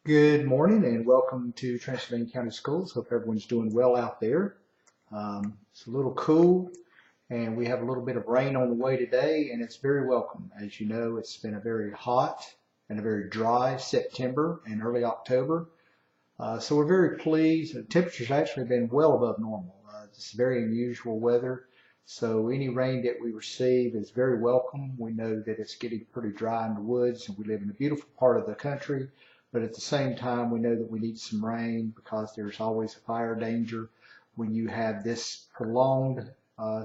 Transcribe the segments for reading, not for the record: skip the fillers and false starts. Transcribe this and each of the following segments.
Good morning and welcome to Transylvania County Schools. Hope everyone's doing well out there. It's a little cool and we have a little bit of rain on the way today, and it's very welcome. As you know, it's been a very hot and a very dry September and early October. So we're very pleased. The temperature's actually been well above normal. It's very unusual weather. So any rain that we receive is very welcome. We know that it's getting pretty dry in the woods and we live in a beautiful part of the country. But at the same time, we know that we need some rain because there's always a fire danger when you have this prolonged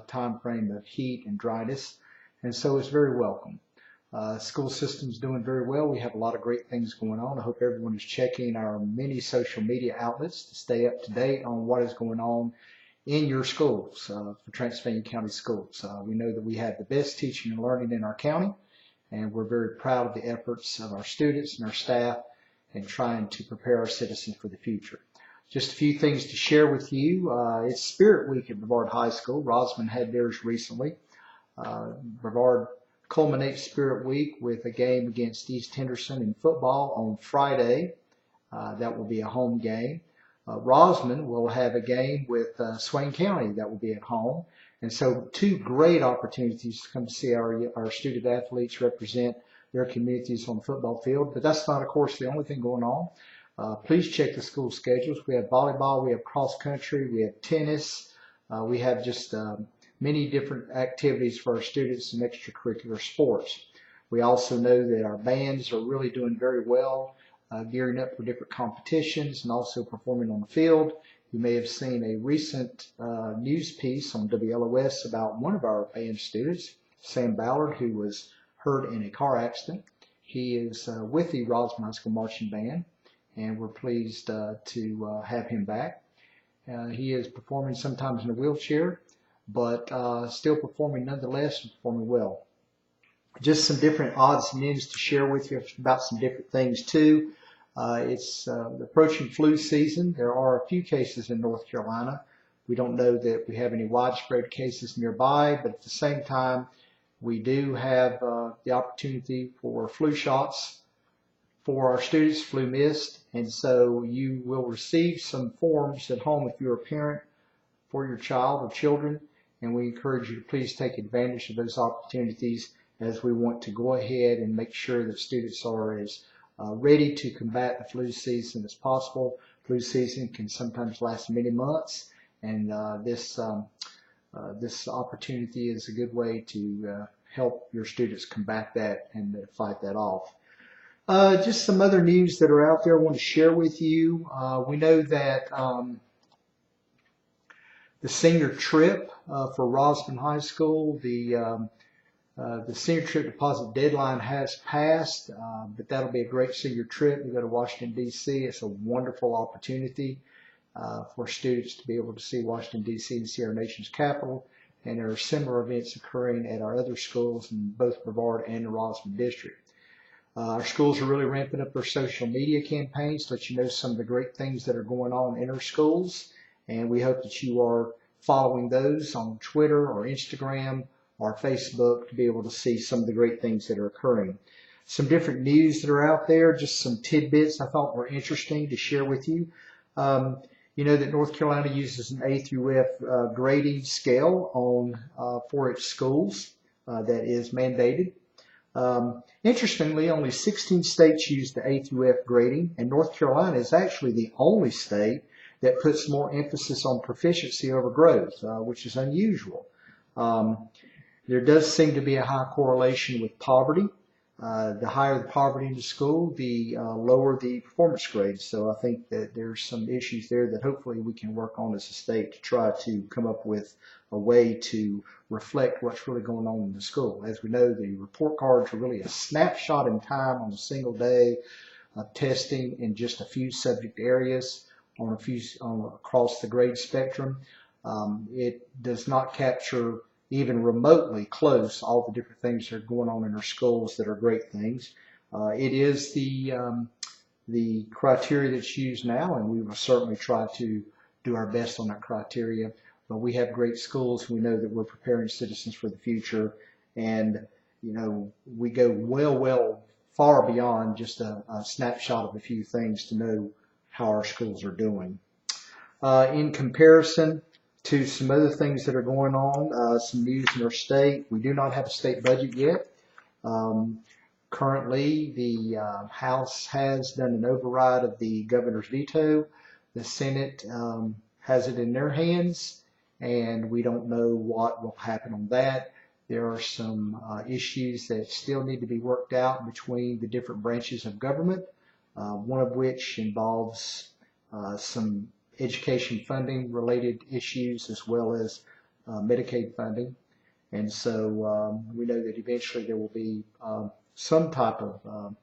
time frame of heat and dryness. And so it's very welcome. School system's doing very well. We have a lot of great things going on. I hope everyone is checking our many social media outlets to stay up to date on what is going on in your schools for Transylvania County Schools. We know that we have the best teaching and learning in our county, and we're very proud of the efforts of our students and our staff and trying to prepare our citizens for the future. Just a few things to share with you. It's Spirit Week at Brevard High School. Rosman had theirs recently. Brevard culminates Spirit Week with a game against East Henderson in football on Friday. That will be a home game. Rosman will have a game with Swain County that will be at home. And so two great opportunities to come see our student athletes represent their communities on the football field. But that's not, of course, the only thing going on. Please check the school schedules. We have volleyball, we have cross country, we have tennis. We have just many different activities for our students in extracurricular sports. We also know that our bands are really doing very well, gearing up for different competitions and also performing on the field. You may have seen a recent news piece on WLOS about one of our band students, Sam Ballard, who was hurt in a car accident. He is with the Rosman High School Marching Band, and we're pleased to have him back. He is performing sometimes in a wheelchair, but still performing nonetheless and performing well. Just some different odds and ends to share with you about some different things too. It's the approaching flu season. There are a few cases in North Carolina. We don't know that we have any widespread cases nearby, but at the same time, we do have the opportunity for flu shots for our students, flu mist, and so you will receive some forms at home if you're a parent for your child or children, and we encourage you to please take advantage of those opportunities as we want to go ahead and make sure that students are as ready to combat the flu season as possible. Flu season can sometimes last many months, and this opportunity is a good way to help your students combat that and fight that off. Just some other news that are out there I want to share with you. We know that the senior trip for Rosman High School, the senior trip deposit deadline has passed, but that'll be a great senior trip. We go to Washington, D.C. It's a wonderful opportunity for students to be able to see Washington, D.C. and see our nation's capital. And there are similar events occurring at our other schools in both Brevard and the Rosman district. Our schools are really ramping up their social media campaigns to let you know some of the great things that are going on in our schools. And we hope that you are following those on Twitter or Instagram or Facebook to be able to see some of the great things that are occurring. Some different news that are out there, just some tidbits I thought were interesting to share with you. You know that North Carolina uses an A through F grading scale for its schools that is mandated. Interestingly, only 16 states use the A through F grading, and North Carolina is actually the only state that puts more emphasis on proficiency over growth, which is unusual. There does seem to be a high correlation with poverty. The higher the poverty in the school, the lower the performance grades. So I think that there's some issues there that hopefully we can work on as a state to try to come up with a way to reflect what's really going on in the school. As we know, the report cards are really a snapshot in time on a single day of testing in just a few subject areas across the grade spectrum. It does not capture even remotely close all the different things that are going on in our schools that are great things. It is the criteria that's used now, and we will certainly try to do our best on that criteria. But we have great schools. We know that we're preparing citizens for the future, and you know we go well far beyond just a snapshot of a few things to know how our schools are doing. In comparison to some other things that are going on, some news in our state, we do not have a state budget yet. Currently, the House has done an override of the governor's veto. The Senate has it in their hands, and we don't know what will happen on that. There are some issues that still need to be worked out between the different branches of government, one of which involves some education funding related issues as well as Medicaid funding. And so we know that eventually there will be some type of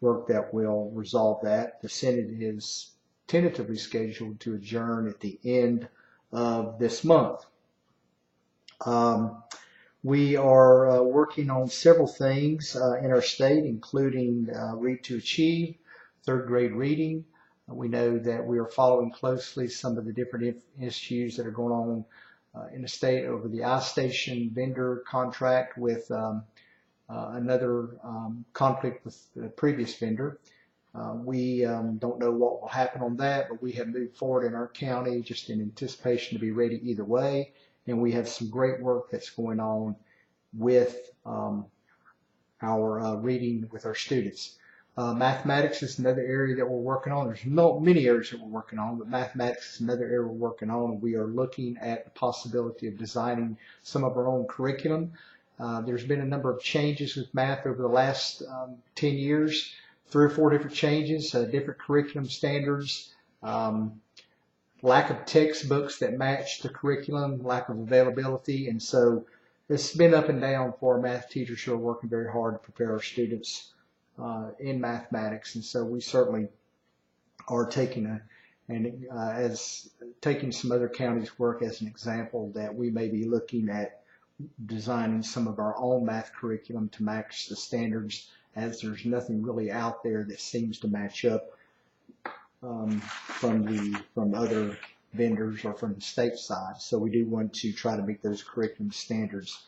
work that will resolve that. The Senate is tentatively scheduled to adjourn at the end of this month. We are working on several things in our state, including Read to Achieve, third grade reading. We know that we are following closely some of the different issues that are going on in the state over the iStation vendor contract with another conflict with the previous vendor. We don't know what will happen on that, but we have moved forward in our county just in anticipation to be ready either way. And we have some great work that's going on with our reading with our students. Mathematics is another area that we're working on. There's many areas that we're working on, but mathematics is another area we're working on. And we are looking at the possibility of designing some of our own curriculum. There's been a number of changes with math over the last 10 years, 3 or 4 different changes, different curriculum standards, lack of textbooks that match the curriculum, lack of availability. And so it's been up and down for our math teachers who are working very hard to prepare our students in mathematics. And so we certainly are taking taking some other counties' work as an example that we may be looking at designing some of our own math curriculum to match the standards, as there's nothing really out there that seems to match up from other vendors or from the state side. So we do want to try to meet those curriculum standards.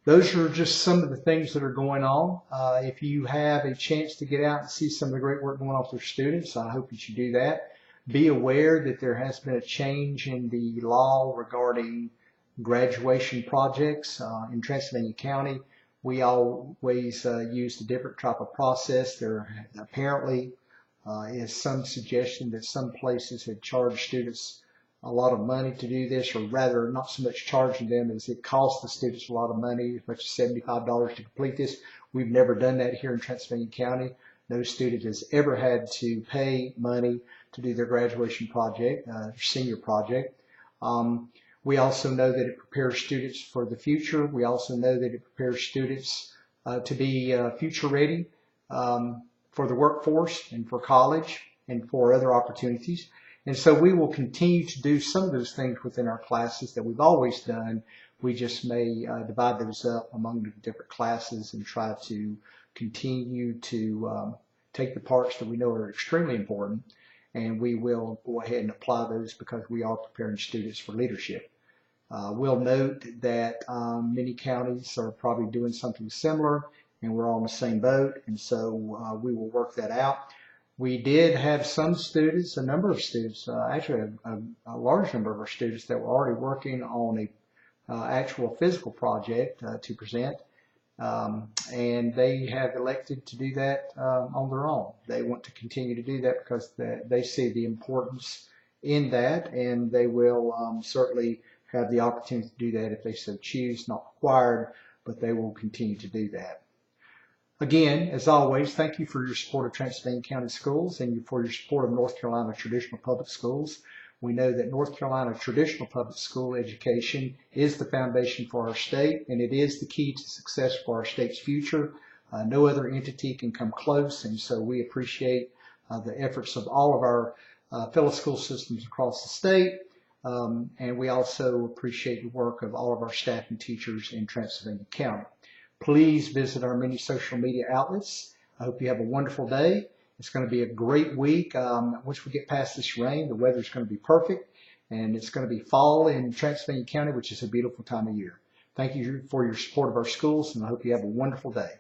Those are just some of the things that are going on. If you have a chance to get out and see some of the great work going on with your students, I hope that you do that. Be aware that there has been a change in the law regarding graduation projects in Transylvania County. We always used a different type of process. There apparently is some suggestion that some places had charged students a lot of money to do this, or rather not so much charging them as it costs the students a lot of money, as much as $75 to complete this. We've never done that here in Transylvania County. No student has ever had to pay money to do their graduation project, senior project. We also know that it prepares students for the future. We also know that it prepares students to be future ready for the workforce and for college and for other opportunities. And so we will continue to do some of those things within our classes that we've always done. We just may divide those up among the different classes and try to continue to take the parts that we know are extremely important, and we will go ahead and apply those because we are preparing students for leadership. We'll note that many counties are probably doing something similar, and we're all in the same boat, and so we will work that out. We did have some students, a number of students, actually a large number of our students that were already working on a actual physical project to present, and they have elected to do that on their own. They want to continue to do that because they see the importance in that, and they will certainly have the opportunity to do that if they so choose, not required, but they will continue to do that. Again, as always, thank you for your support of Transylvania County Schools and for your support of North Carolina Traditional Public Schools. We know that North Carolina Traditional Public School education is the foundation for our state, and it is the key to success for our state's future. No other entity can come close, and so we appreciate the efforts of all of our fellow school systems across the state, and we also appreciate the work of all of our staff and teachers in Transylvania County. Please visit our many social media outlets. I hope you have a wonderful day. It's going to be a great week. Once we get past this rain, the weather is going to be perfect, and it's going to be fall in Transylvania County, which is a beautiful time of year. Thank you for your support of our schools, and I hope you have a wonderful day.